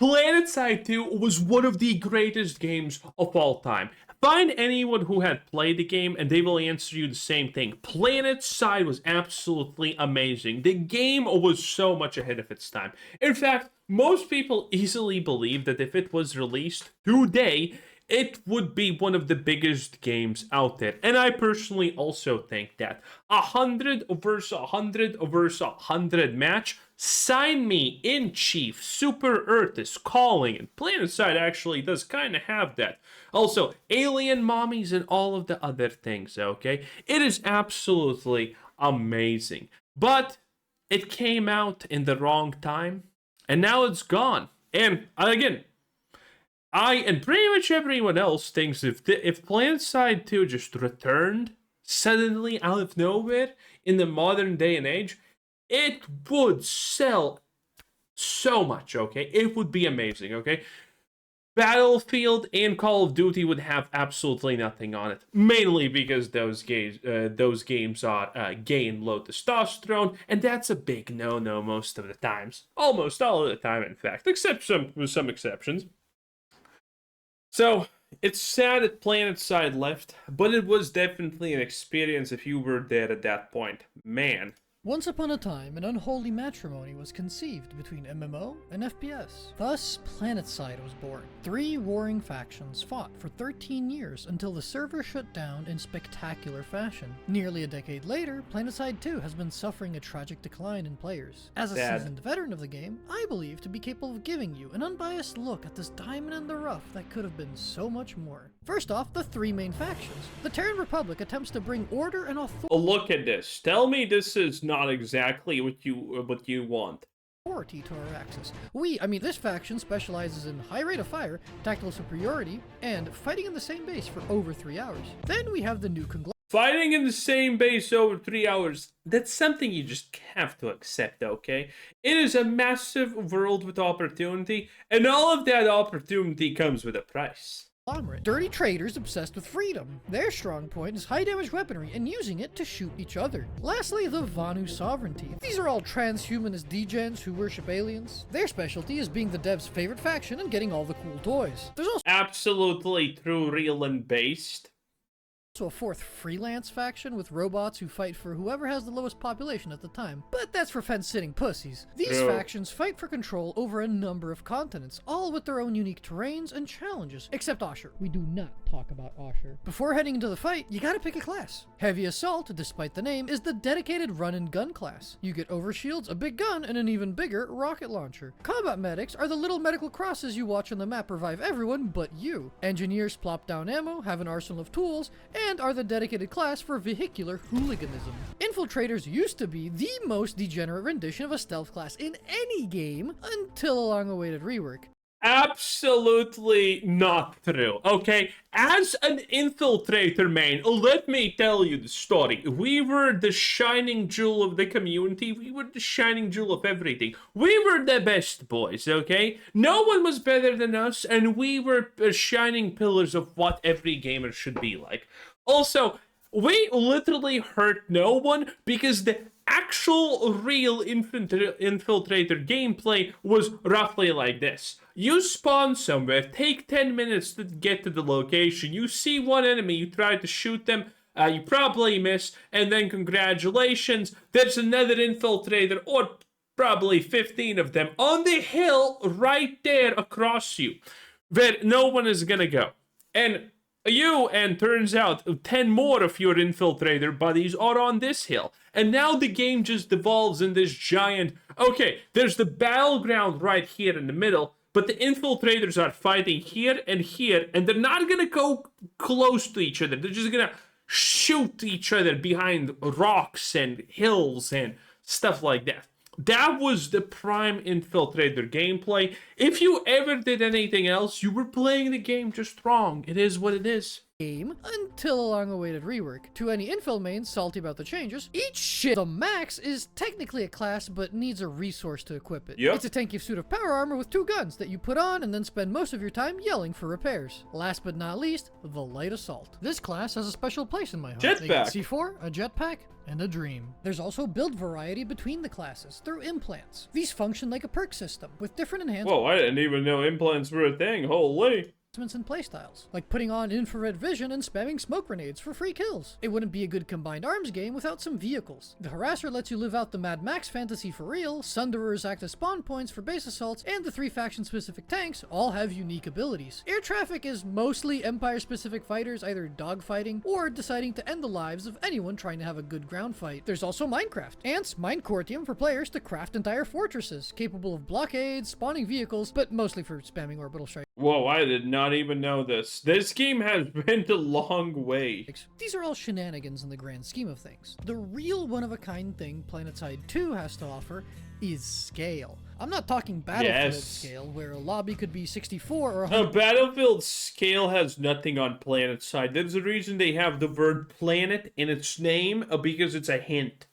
PlanetSide 2 was one of the greatest games of all time. Find anyone who had played the game and they will answer you the same thing. PlanetSide was absolutely amazing. The game was so much ahead of its time. In fact, most people easily believe that if it was released today, it would be one of the biggest games out there. And I personally also think that 100 versus 100 versus 100 match, sign me in, chief. Super Earth is calling, and PlanetSide actually does kind of have that. Also, alien mommies and all of the other things, okay? It is absolutely amazing. But it came out in the wrong time, and now it's gone. And again, I and pretty much everyone else thinks if PlanetSide 2 just returned suddenly out of nowhere in the modern day and age, it would sell so much, okay? It would be amazing, okay? Battlefield and Call of Duty would have absolutely nothing on it, mainly because those games are gay and low testosterone, and that's a big no-no most of the times. Almost all of the time, in fact, except some exceptions. So, it's sad that PlanetSide left, but it was definitely an experience if you were there at that point. Man. Once upon a time, an unholy matrimony was conceived between MMO and FPS. Thus, PlanetSide was born. 3 warring factions fought for 13 years until the server shut down in spectacular fashion. Nearly a decade later, PlanetSide 2 has been suffering a tragic decline in players. As a seasoned veteran of the game, I believe to be capable of giving you an unbiased look at this diamond in the rough that could have been so much more. First off, the 3 main factions. The Terran Republic attempts to bring order and authority. Oh, look at this. Tell me this is not exactly what you want. To our axis. This faction specializes in high rate of fire, tactical superiority, and fighting in the same base for over 3 hours. Then we have the new conglomerate. Fighting in the same base over 3 hours, that's something you just have to accept, okay? It is a massive world with opportunity, and all of that opportunity comes with a price. Dirty traders obsessed with freedom. Their strong point is high damage weaponry and using it to shoot each other. Lastly, the Vanu sovereignty. These are all transhumanist degens who worship aliens. Their specialty is being the dev's favorite faction and getting all the cool toys. There's also absolutely true, real, and based. A 4th freelance faction with robots who fight for whoever has the lowest population at the time. But that's for fence-sitting pussies. These factions fight for control over a number of continents, all with their own unique terrains and challenges. Except Osher. We do not talk about Osher. Before heading into the fight, you gotta pick a class. Heavy Assault, despite the name, is the dedicated run-and-gun class. You get overshields, a big gun, and an even bigger rocket launcher. Combat medics are the little medical crosses you watch on the map revive everyone but you. Engineers plop down ammo, have an arsenal of tools, and are the dedicated class for vehicular hooliganism. Infiltrators used to be the most degenerate rendition of a stealth class in any game until a long-awaited rework. Absolutely not true, okay? As an infiltrator main, let me tell you the story. We were the shining jewel of the community. We were the shining jewel of everything. We were the best boys, okay? No one was better than us, and we were shining pillars of what every gamer should be like. Also, we literally hurt no one because the actual real infiltrator gameplay was roughly like this. You spawn somewhere, take 10 minutes to get to the location, you see one enemy, you try to shoot them, you probably miss, and then congratulations, there's another infiltrator, or probably 15 of them, on the hill right there across you, where no one is gonna go. And turns out 10 more of your infiltrator buddies are on this hill. And now the game just devolves in this giant, okay, there's the battleground right here in the middle, but the infiltrators are fighting here, and they're not gonna go close to each other. They're just gonna shoot each other behind rocks and hills and stuff like that. That was the prime infiltrator gameplay. If you ever did anything else, you were playing the game just wrong. It is what it is. game until a long-awaited rework. To any infill mains salty about the changes, eat shit! The Max is technically a class, but needs a resource to equip it. Yep. It's a tanky suit of power armor with 2 guns that you put on and then spend most of your time yelling for repairs. Last but not least, the Light Assault. This class has a special place in my heart. They get Jetpack. C4, a jetpack, and a dream. There's also build variety between the classes through implants. These function like a perk system, with different enhancements. Whoa, I didn't even know implants were a thing. Holy. And playstyles, like putting on infrared vision and spamming smoke grenades for free kills. It wouldn't be a good combined arms game without some vehicles. The Harasser lets you live out the Mad Max fantasy for real, Sunderers act as spawn points for base assaults, and the 3 faction-specific tanks all have unique abilities. Air traffic is mostly Empire-specific fighters either dogfighting or deciding to end the lives of anyone trying to have a good ground fight. There's also Minecraft. Ants mine Cortium for players to craft entire fortresses, capable of blockades, spawning vehicles, but mostly for spamming orbital strikes. Whoa, I did not even know this. This game has been a long way. These are all shenanigans in the grand scheme of things. The real one-of-a-kind thing PlanetSide 2 has to offer is scale. I'm not talking Battlefield scale, where a lobby could be 64 or 100. No, Battlefield scale has nothing on PlanetSide. There's a reason they have the word planet in its name, because it's a hint.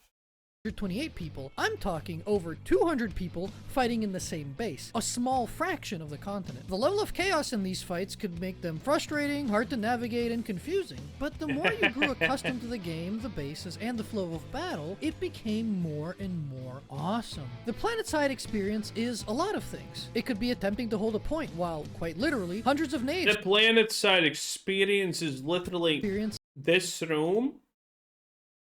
128 people. I'm talking over 200 people fighting in the same base, a small fraction of the continent. The level of chaos in these fights could make them frustrating, hard to navigate, and confusing, but the more you grew accustomed to the game, the bases, and the flow of battle, it became more and more awesome. The PlanetSide experience is a lot of things. It could be attempting to hold a point while, quite literally, hundreds of nades. The PlanetSide experience is literally this room,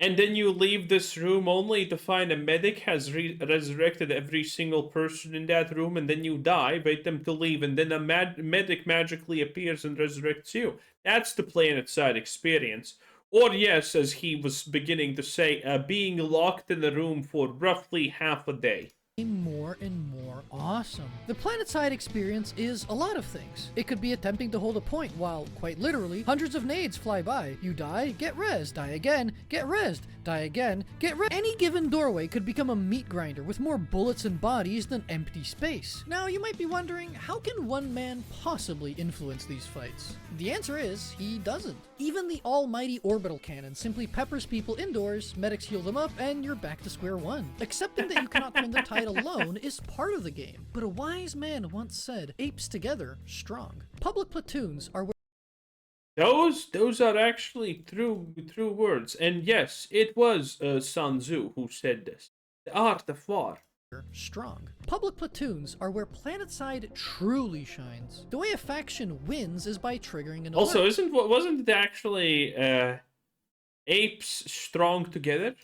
and then you leave this room only to find a medic has resurrected every single person in that room, and then you die, wait them to leave, and then a medic magically appears and resurrects you. That's the PlanetSide experience. Or yes, as he was beginning to say, being locked in a room for roughly half a day. More and more awesome. The PlanetSide experience is a lot of things. It could be attempting to hold a point while, quite literally, hundreds of nades fly by. You die, get rezzed, die again, get rezzed, die again, get rezzed. Any given doorway could become a meat grinder with more bullets and bodies than empty space. Now, you might be wondering, how can one man possibly influence these fights? The answer is, he doesn't. Even the almighty orbital cannon simply peppers people indoors, medics heal them up, and you're back to square one. Accepting that you cannot win the tide alone is part of the game, but a wise man once said, apes together, strong. Public platoons are where Those are actually true words, and yes, it was Sun Tzu who said this. The art of war. Strong. Public platoons are where PlanetSide truly shines. The way a faction wins is by triggering an Also, alert. wasn't it actually apes strong together?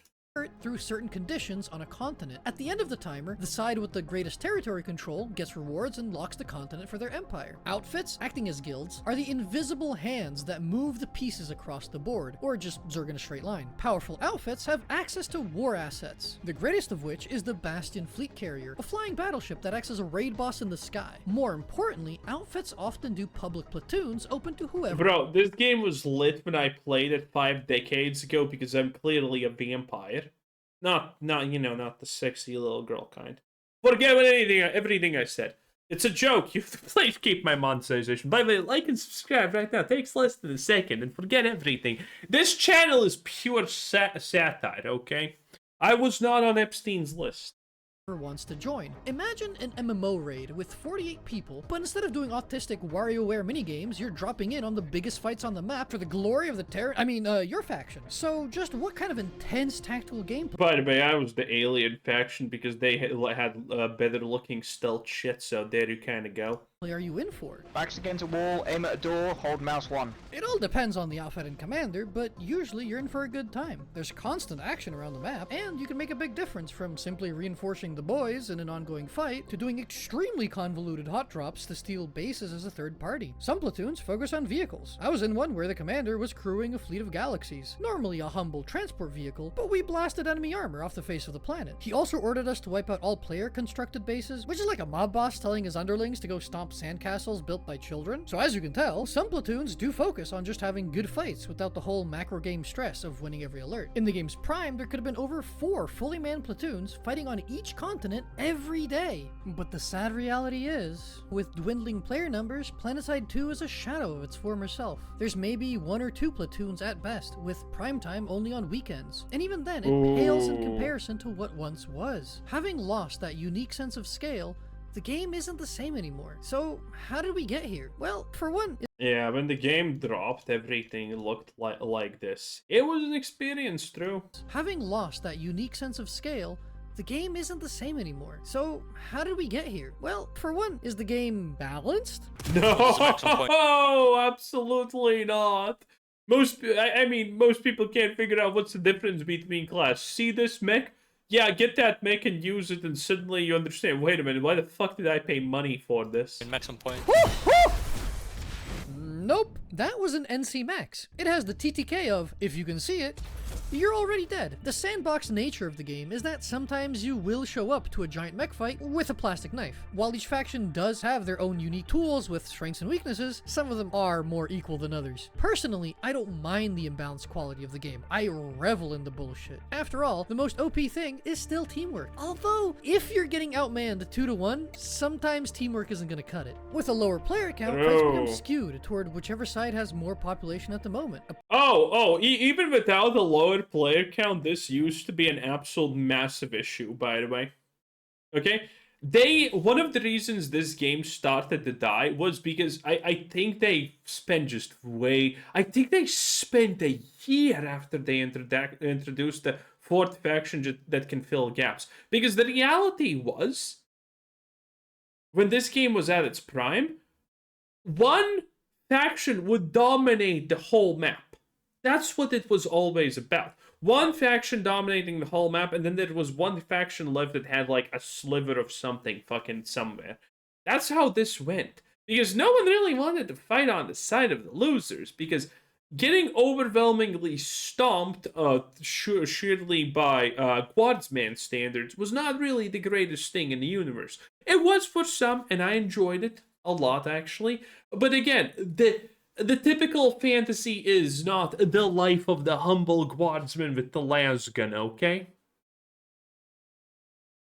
Through certain conditions on a continent. At the end of the timer, the side with the greatest territory control gets rewards and locks the continent for their empire. Outfits, acting as guilds, are the invisible hands that move the pieces across the board, or just zerg in a straight line. Powerful outfits have access to war assets, the greatest of which is the Bastion Fleet Carrier, a flying battleship that acts as a raid boss in the sky. More importantly, outfits often do public platoons open to whoever. Bro, this game was lit when I played it 5 decades ago because I'm clearly a vampire. Not the sexy little girl kind. Forget everything I said. It's a joke. You have to please keep my monetization. By the way, like and subscribe right now. It takes less than a second, and forget everything. This channel is pure satire, okay? I was not on Epstein's list. Wants to join. Imagine an MMO raid with 48 people, but instead of doing autistic WarioWare minigames, you're dropping in on the biggest fights on the map for the glory of the your faction. So just what kind of intense tactical gameplay? By the way, I was the alien faction because they had better looking stealth shit, so there you kind of go. Are you in for? Backs against a wall, aim at a door, hold mouse 1. It all depends on the outfit and commander, but usually you're in for a good time. There's constant action around the map, and you can make a big difference from simply reinforcing the boys in an ongoing fight to doing extremely convoluted hot drops to steal bases as a third party. Some platoons focus on vehicles. I was in one where the commander was crewing a fleet of galaxies, normally a humble transport vehicle, but we blasted enemy armor off the face of the planet. He also ordered us to wipe out all player constructed bases, which is like a mob boss telling his underlings to go stomp sandcastles built by children. So as you can tell, some platoons do focus on just having good fights without the whole macro game stress of winning every alert. In the game's prime, there could have been over 4 fully manned platoons fighting on each continent every day. But the sad reality is, with dwindling player numbers, PlanetSide 2 is a shadow of its former self. There's maybe 1 or 2 platoons at best, with prime time only on weekends. And even then, it pales in comparison to what once was. Having lost that unique sense of scale, the game isn't the same anymore. So, how did we get here? Well, for one, Yeah, when the game dropped, everything looked like this. It was an experience, true. having lost that unique sense of scale, the game isn't the same anymore. So, how did we get here? Well, for one, is the game balanced? No, absolutely not. I mean, most people can't figure out what's the difference between class. See this mech? Yeah, get that mech and use it, and suddenly you understand, wait a minute, why the fuck did I pay money for this? Maximum point. Nope, that was an NC Max. It has the TTK of, if you can see it, you're already dead. The sandbox nature of the game is that sometimes you will show up to a giant mech fight with a plastic knife. While each faction does have their own unique tools with strengths and weaknesses, some of them are more equal than others. Personally, I don't mind the imbalanced quality of the game. I revel in the bullshit. After all, the most OP thing is still teamwork. Although, if you're getting outmanned 2-1, sometimes teamwork isn't gonna cut it. With a lower player count, fights become skewed toward whichever side has more population at the moment. Even without the lower player count, this used to be an absolute massive issue, by the way. Okay? One of the reasons this game started to die was because I think they spent a year after they introduced the fourth faction that can fill gaps. Because the reality was, when this game was at its prime, one faction would dominate the whole map. That's what it was always about. One faction dominating the whole map, and then there was one faction left that had like a sliver of something fucking somewhere. That's how this went. Because no one really wanted to fight on the side of the losers, because getting overwhelmingly stomped surely by Quadsman standards was not really the greatest thing in the universe. It was for some, and I enjoyed it a lot, actually. But again, the typical fantasy is not the life of the humble guardsman with the lasgun, okay?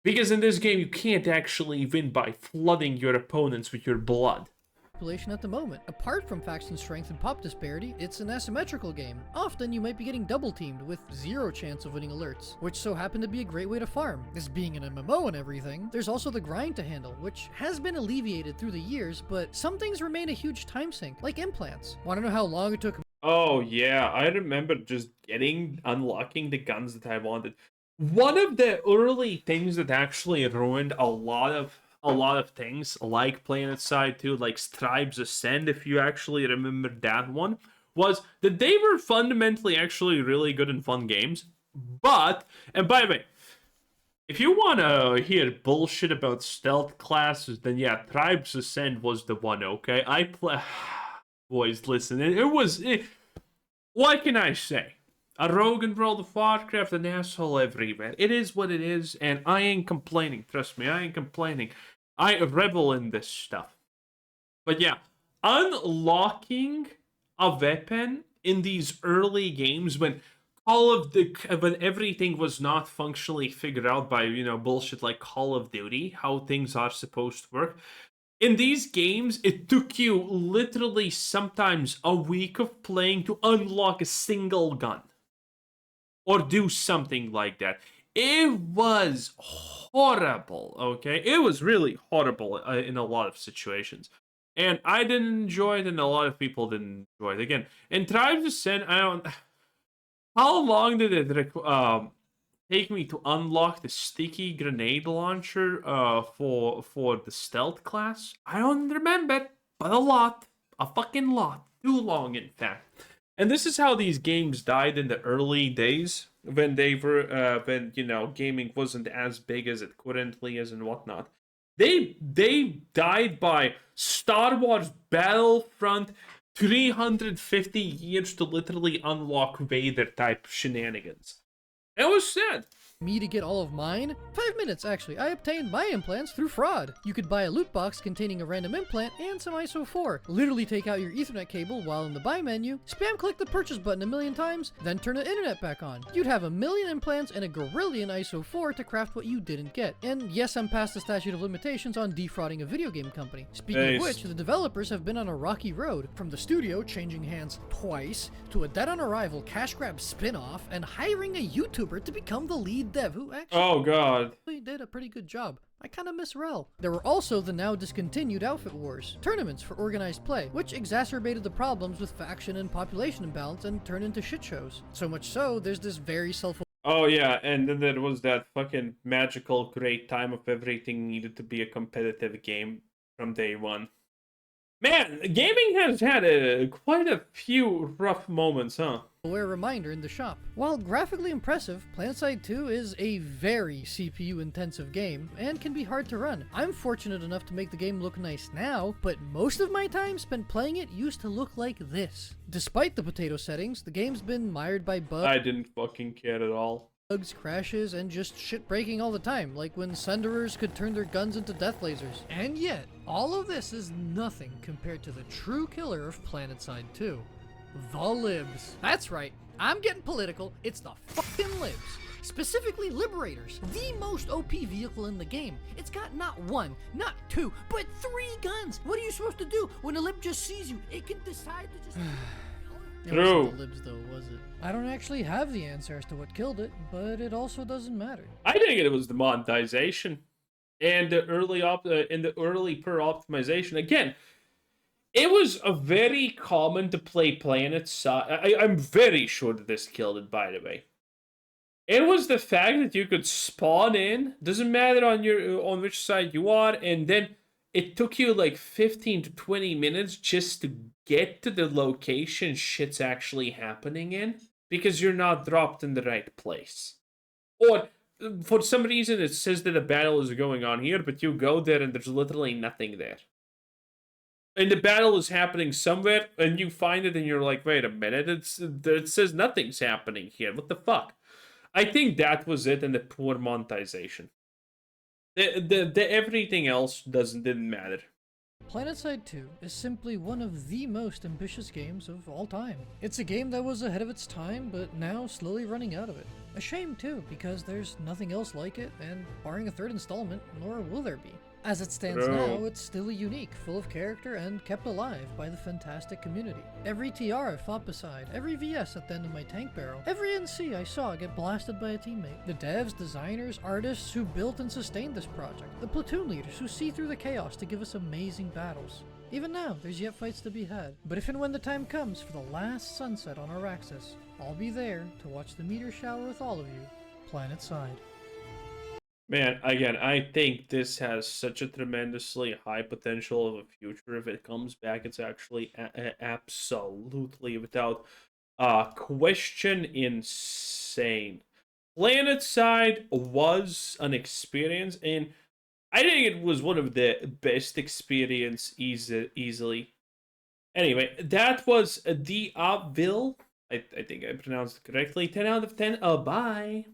Because in this game, you can't actually win by flooding your opponents with your blood. Population at the moment. Apart from faction strength and pop disparity, it's an asymmetrical game. Often you might be getting double teamed with 0 chance of winning alerts, which so happen to be a great way to farm. This being an MMO and everything, there's also the grind to handle, which has been alleviated through the years, but some things remain a huge time sink, like implants. Want to know how long it took? Oh yeah, I remember just unlocking the guns that I wanted. One of the early things that actually ruined a lot of things, like PlanetSide 2, like Stripe's Ascend, if you actually remember that one, was that they were fundamentally actually really good and fun games. But, and by the way, if you want to hear bullshit about stealth classes, then yeah, Stripe's Ascend was the one, okay? Boys, listen, what can I say? A rogue in World of Warcraft, an asshole everywhere. It is what it is, and I ain't complaining. Trust me, I ain't complaining. I revel in this stuff. But yeah, unlocking a weapon in these early games when when everything was not functionally figured out by, bullshit like Call of Duty, how things are supposed to work. In these games, it took you literally sometimes a week of playing to unlock a single gun. Or do something like that. It was horrible, okay? It was really horrible in a lot of situations. And I didn't enjoy it, and a lot of people didn't enjoy it. Again, in Tribes Ascend, how long did it take me to unlock the sticky grenade launcher for the stealth class? I don't remember, but a lot. A fucking lot. Too long, in fact. And this is how these games died in the early days, when they were, gaming wasn't as big as it currently is and whatnot. They died by Star Wars Battlefront 350 years to literally unlock Vader type shenanigans. It was sad. Me to get all of mine? 5 minutes, actually. I obtained my implants through fraud. You could buy a loot box containing a random implant and some ISO 4. Literally take out your Ethernet cable while in the buy menu, spam click the purchase button a million times, then turn the internet back on. You'd have a million implants and a gorillion ISO 4 to craft what you didn't get. And yes, I'm past the statute of limitations on defrauding a video game company. Speaking of which, the developers have been on a rocky road, from the studio changing hands twice, to a Dead on Arrival cash grab spin-off, and hiring a YouTuber to become the lead dev, who actually did a pretty good job. I kinda miss Rel. There were also the now discontinued Outfit Wars, tournaments for organized play, which exacerbated the problems with faction and population imbalance and turned into shit shows. So much so, there's this very Oh yeah, and then there was that fucking magical great time of everything needed to be a competitive game from day one. Man, gaming has had quite a few rough moments, huh? aware reminder in the shop. While graphically impressive, PlanetSide 2 is a very CPU-intensive game and can be hard to run. I'm fortunate enough to make the game look nice now, but most of my time spent playing it used to look like this. Despite the potato settings, the game's been mired by bugs. I didn't fucking care at all. Bugs, crashes, and just shit breaking all the time, like when Sunderers could turn their guns into death lasers. And yet, all of this is nothing compared to the true killer of PlanetSide 2. The libs. That's right, I'm getting political, it's the fucking libs. Specifically Liberators, the most OP vehicle in the game. It's got not one, not two, but 3 guns! What are you supposed to do when a lib just sees you? It can decide to just... It wasn't the libs though, was it? I don't actually have the answer as to what killed it, but it also doesn't matter. I think it was the monetization and the early per optimization. Again, it was a very common to play PlanetSide. I'm very sure that this killed it, by the way. It was the fact that you could spawn in, doesn't matter on which side you are, and then it took you like 15 to 20 minutes just to get to the location shit's actually happening in, because you're not dropped in the right place. Or, for some reason, it says that a battle is going on here, but you go there and there's literally nothing there. And the battle is happening somewhere, and you find it and you're like, wait a minute, it says nothing's happening here, what the fuck? I think that was it, and the poor monetization. The everything else didn't matter. PlanetSide 2 is simply one of the most ambitious games of all time. It's a game that was ahead of its time, but now slowly running out of it. A shame too, because there's nothing else like it, and barring a 3rd installment, nor will there be. As it stands now, it's still unique, full of character, and kept alive by the fantastic community. Every TR I fought beside, every VS at the end of my tank barrel, every NC I saw get blasted by a teammate. The devs, designers, artists who built and sustained this project. The platoon leaders who see through the chaos to give us amazing battles. Even now, there's yet fights to be had. But if and when the time comes for the last sunset on Araxis, I'll be there to watch the meteor shower with all of you, PlanetSide. Man, again, I think this has such a tremendously high potential of a future. If it comes back, it's actually absolutely, without question, insane. PlanetSide was an experience, and I think it was one of the best experience easily. Anyway, that was the Obville. I think I pronounced it correctly. 10 out of 10. Bye.